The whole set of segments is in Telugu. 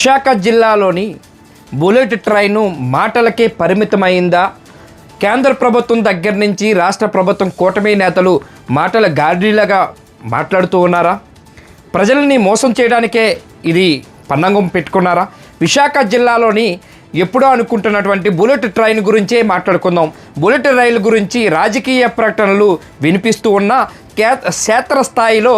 విశాఖ జిల్లాలోని బుల్లెట్ ట్రైను మాటలకే పరిమితమైందా? కేంద్ర ప్రభుత్వం దగ్గర నుంచి రాష్ట్ర ప్రభుత్వం కూటమి నేతలు మాటల గాడిలాగా మాట్లాడుతూ ఉన్నారా? ప్రజల్ని మోసం చేయడానికే ఇది పన్నంగం పెట్టుకున్నారా? విశాఖ జిల్లాలోని ఎప్పుడో అనుకుంటున్నటువంటి బుల్లెట్ ట్రైన్ గురించే మాట్లాడుకుందాం. బుల్లెట్ రైలు గురించి రాజకీయ ప్రకటనలు వినిపిస్తూ ఉన్న క్షేత్రస్థాయిలో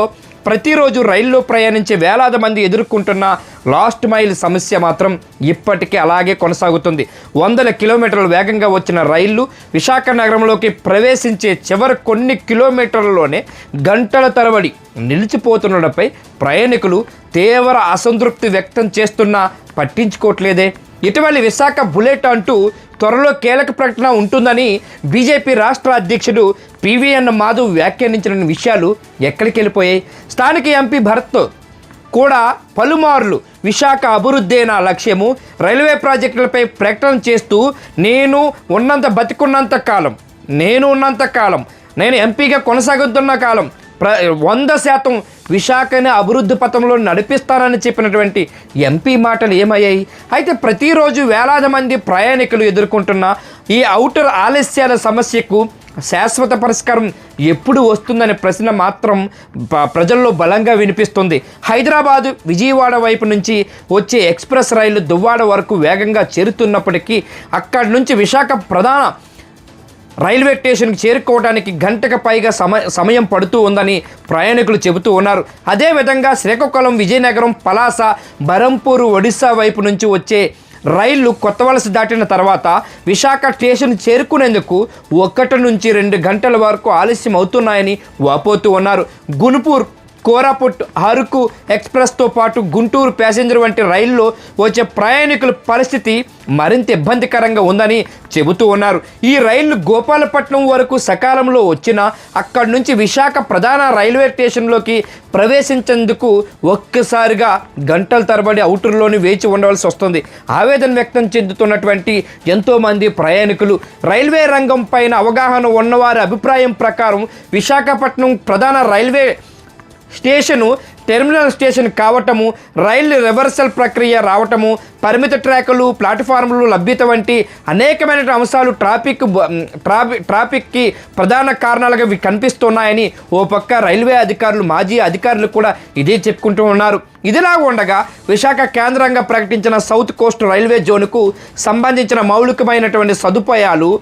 ప్రతిరోజు రైల్లో ప్రయాణించే వేలాది మంది ఎదుర్కొంటున్న లాస్ట్ మైల్ సమస్య మాత్రం ఇప్పటికీ అలాగే కొనసాగుతుంది. 100 కిలోమీటర్ల వేగంగా వచ్చిన రైళ్లు విశాఖ నగరంలోకి ప్రవేశించే చివరి కొన్ని కిలోమీటర్లలోనే గంటల తరబడి నిలిచిపోతుండడంపై ప్రయాణికులు తీవ్ర అసంతృప్తి వ్యక్తం చేస్తున్నా పట్టించుకోవట్లేదే. ఇటీవలి విశాఖ బుల్లెట్ అంటూ త్వరలో కీలక ప్రకటన ఉంటుందని బీజేపీ రాష్ట్ర అధ్యక్షుడు పివిఎన్ మాధవ్ వ్యాఖ్యానించిన విషయాలు ఎక్కడికి వెళ్ళిపోయాయి? స్థానిక ఎంపీ భరత్ కూడా పలుమార్లు విశాఖ అభివృద్ధి నా లక్ష్యము, రైల్వే ప్రాజెక్టులపై ప్రకటన చేస్తూ నేను బతికున్నంత కాలం, నేను ఎంపీగా కొనసాగుతున్న కాలం 100% విశాఖని అభివృద్ధి పథంలో నడిపిస్తానని చెప్పినటువంటి ఎంపీ మాటలు ఏమయ్యాయి? అయితే ప్రతిరోజు వేలాది మంది ప్రయాణికులు ఎదుర్కొంటున్న ఈ ఔటర్ ఆలస్యాల సమస్యకు శాశ్వత పరిష్కారం ఎప్పుడు వస్తుందనే ప్రశ్న మాత్రం ప్రజల్లో బలంగా వినిపిస్తుంది. హైదరాబాదు విజయవాడ వైపు నుంచి వచ్చే ఎక్స్ప్రెస్ రైలు దువ్వాడ వరకు వేగంగా చేరుతున్నప్పటికీ అక్కడి నుంచి విశాఖ ప్రధాన రైల్వే స్టేషన్కి చేరుకోవడానికి గంటకు పైగా సమయం పడుతూ ఉందని ప్రయాణికులు చెబుతూ ఉన్నారు. అదేవిధంగా శ్రీకాకుళం, విజయనగరం, పలాస, బరంపూరు, ఒడిశా వైపు నుంచి వచ్చే రైళ్లు కొత్త వలస దాటిన తర్వాత విశాఖ స్టేషన్ చేరుకునేందుకు 1 నుంచి 2 గంటల వరకు ఆలస్యం అవుతున్నాయని వాపోతూ ఉన్నారు. గుంటూరు, కోరాపుట్, అరకు ఎక్స్ప్రెస్తో పాటు గుంటూరు ప్యాసింజర్ వంటి రైల్లో వచ్చే ప్రయాణికుల పరిస్థితి మరింత ఇబ్బందికరంగా ఉందని చెబుతూ ఉన్నారు. ఈ రైళ్లు గోపాలపట్నం వరకు సకాలంలో వచ్చినా అక్కడి నుంచి విశాఖ ప్రధాన రైల్వే స్టేషన్లోకి ప్రవేశించేందుకు ఒక్కసారిగా గంటల తరబడి ఔటర్లోని వేచి ఉండవలసి వస్తుంది. ఆవేదన వ్యక్తం చెందుతున్నటువంటి ఎంతోమంది ప్రయాణికులు, రైల్వే రంగం పైన అవగాహన ఉన్నవారి అభిప్రాయం ప్రకారం విశాఖపట్నం ప్రధాన రైల్వే స్టేషను టెర్మినల్ స్టేషన్ కావటము, రైలు రివర్సల్ ప్రక్రియ రావటము, పరిమిత ట్రాకులు, ప్లాట్ఫామ్లు లభ్యత వంటి అనేకమైన అంశాలు ట్రాఫిక్కి ప్రధాన కారణాలుగా కనిపిస్తున్నాయని ఓ పక్క రైల్వే అధికారులు, మాజీ అధికారులు కూడా ఇదే చెప్పుకుంటూ ఉన్నారు. ఇదిలా ఉండగా విశాఖ కేంద్రంగా ప్రకటించిన సౌత్ కోస్ట్ రైల్వే జోన్కు సంబంధించిన మౌలికమైనటువంటి సదుపాయాలు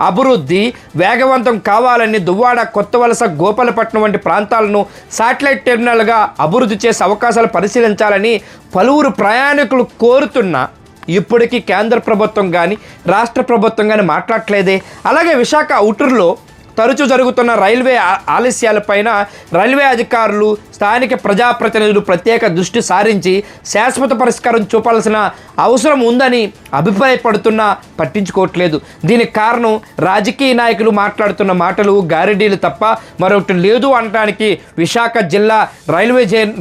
అభివృద్ధి వేగవంతం కావాలని దువ్వాడ, కొత్త వలస, గోపాలపట్నం వంటి ప్రాంతాలను శాటిలైట్ టెర్మినల్గా అభివృద్ధి చేసే అవకాశాలు పరిశీలించాలని పలువురు ప్రయాణికులు కోరుతున్నా ఇప్పటికీ కేంద్ర ప్రభుత్వం కానీ రాష్ట్ర ప్రభుత్వం కానీ మాట్లాడట్లేదే. అలాగే విశాఖ ఔటర్లో తరచూ జరుగుతున్న రైల్వే ఆలస్యాలపైన రైల్వే అధికారులు, స్థానిక ప్రజాప్రతినిధులు ప్రత్యేక దృష్టి సారించి శాశ్వత పరిష్కారం చూపాల్సిన అవసరం ఉందని అభిప్రాయపడుతున్నా పట్టించుకోవట్లేదు. దీనికి కారణం రాజకీయ నాయకులు మాట్లాడుతున్న మాటలు, గారెడీలు తప్ప మరొకటి లేదు అనడానికి విశాఖ జిల్లా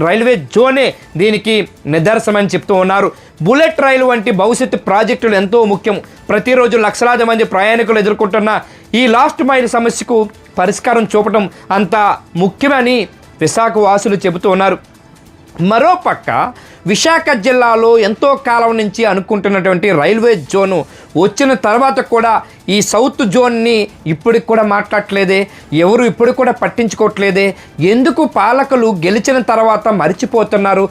రైల్వే జోనే దీనికి నిదర్శనమని చెప్తూ ఉన్నారు. బుల్లెట్ రైలు వంటి భవిష్యత్తు ప్రాజెక్టులు ఎంతో ముఖ్యం. ప్రతిరోజు లక్షలాది మంది ప్రయాణికులు ఎదుర్కొంటున్న ఈ లాస్ట్ మైల్ సమస్యకు పరిష్కారం చూపడం అంత ముఖ్యమని విశాఖ వాసులు చెబుతూ ఉన్నారు. మరోపక్క విశాఖ జిల్లాలో ఎంతో కాలం నుంచి అనుకుంటున్నటువంటి రైల్వే జోను వచ్చిన తర్వాత కూడా ఈ సౌత్ జోన్ని ఇప్పటికి కూడా మాట్లాడట్లేదే, ఎవరు ఇప్పుడు కూడా పట్టించుకోవట్లేదే. ఎందుకు పాలకులు గెలిచిన తర్వాత మర్చిపోతున్నారు?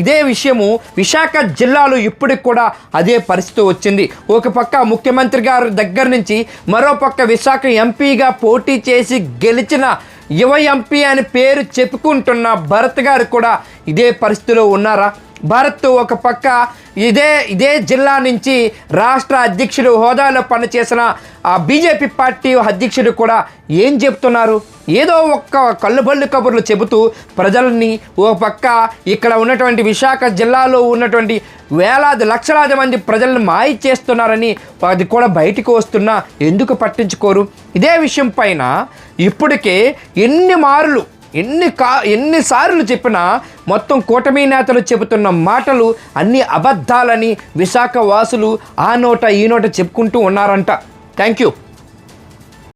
ఇదే విషయము విశాఖ జిల్లాలో ఇప్పటికి కూడా అదే పరిస్థితి వచ్చింది. ఒక పక్క ముఖ్యమంత్రి గారి దగ్గర నుంచి మరోపక్క విశాఖ ఎంపీగా పోటీ చేసి గెలిచిన యువ ఎంపీ అని పేరు చెప్పుకుంటున్న భరత్ గారు కూడా ఇదే పరిస్థితిలో ఉన్నారా? భరత్ ఒక పక్క ఇదే జిల్లా నుంచి రాష్ట్ర అధ్యక్షుడు హోదాలో పనిచేసిన ఆ బీజేపీ పార్టీ అధ్యక్షుడు కూడా ఏం చెప్తున్నారు? ఏదో ఒక్క కళ్ళబొల్లి కబుర్లు చెబుతూ ప్రజల్ని ఓ పక్క ఇక్కడ ఉన్నటువంటి విశాఖ జిల్లాలో ఉన్నటువంటి వేలాది లక్షలాది మంది ప్రజలను మాయ చేస్తున్నారని అది కూడా బయటకు వస్తున్నా ఎందుకు పట్టించుకోరు? ఇదే విషయం పైన ఇప్పటికే ఎన్నిసార్లు చెప్పినా మొత్తం కూటమి నేతలు చెబుతున్న మాటలు అన్ని అబద్ధాలని విశాఖ వాసులు ఆ నోట ఈ నోట చెప్పుకుంటూ ఉన్నారంట. Thank you.